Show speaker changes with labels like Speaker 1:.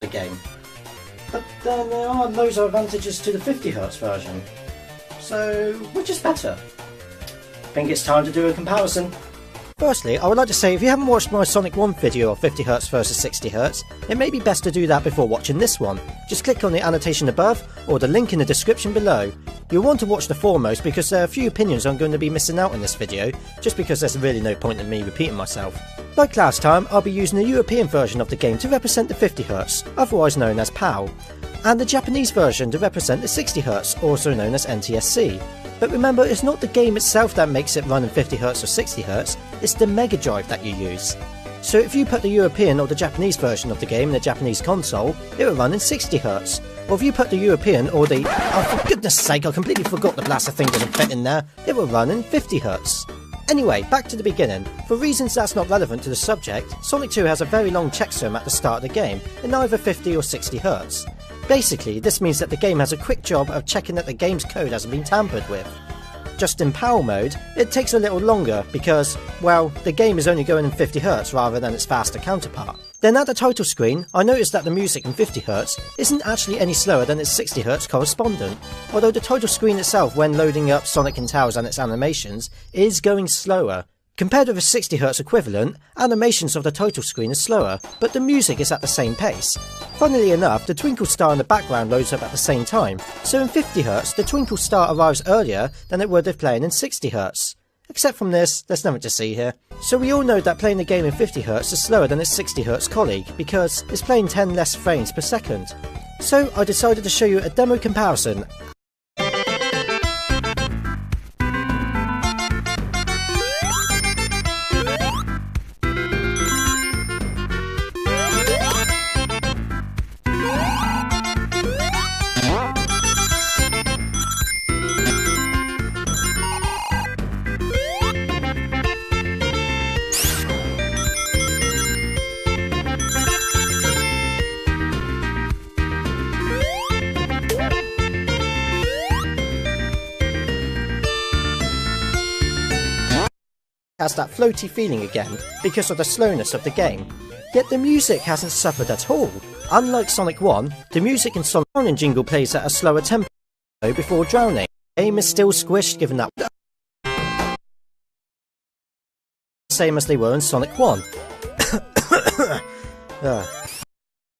Speaker 1: the game. But then there are loads of advantages to the 50Hz version. So, which is better? I think it's time to do a comparison. Firstly, I would like to say if you haven't watched my Sonic 1 video of 50Hz versus 60Hz, it may be best to do that before watching this one. Just click on the annotation above, or the link in the description below. You'll want to watch the foremost because there are a few opinions I'm going to be missing out in this video, just because there's really no point in me repeating myself. Like last time, I'll be using the European version of the game to represent the 50Hz, otherwise known as PAL, and the Japanese version to represent the 60Hz, also known as NTSC. But remember, it's not the game itself that makes it run in 50Hz or 60Hz, it's the Mega Drive that you use. So if you put the European or the Japanese version of the game in the Japanese console, it will run in 60Hz. Or if you put the European or the... oh, for goodness sake, I completely forgot the blaster thing doesn't fit in there, it will run in 50Hz. Anyway, back to the beginning. For reasons that's not relevant to the subject, Sonic 2 has a very long checksum at the start of the game, in either 50 or 60Hz. Basically, this means that the game has a quick job of checking that the game's code hasn't been tampered with. Just in PAL mode, it takes a little longer because, well, the game is only going in 50Hz rather than its faster counterpart. Then at the title screen, I noticed that the music in 50Hz isn't actually any slower than its 60Hz correspondent, although the title screen itself when loading up Sonic and Tails and its animations is going slower. Compared with a 60Hz equivalent, animations of the title screen is slower, but the music is at the same pace. Funnily enough, the Twinkle Star in the background loads up at the same time, so in 50Hz the Twinkle Star arrives earlier than it would if playing in 60Hz. Except from this, there's nothing to see here. So we all know that playing the game in 50Hz is slower than its 60Hz colleague, because it's playing 10 less frames per second. So I decided to show you a demo comparison. Has that floaty feeling again because of the slowness of the game. Yet the music hasn't suffered at all. Unlike Sonic 1, the music in Sonic Drowning jingle plays at a slower tempo before drowning. The game is still squished given that same as they were in Sonic 1.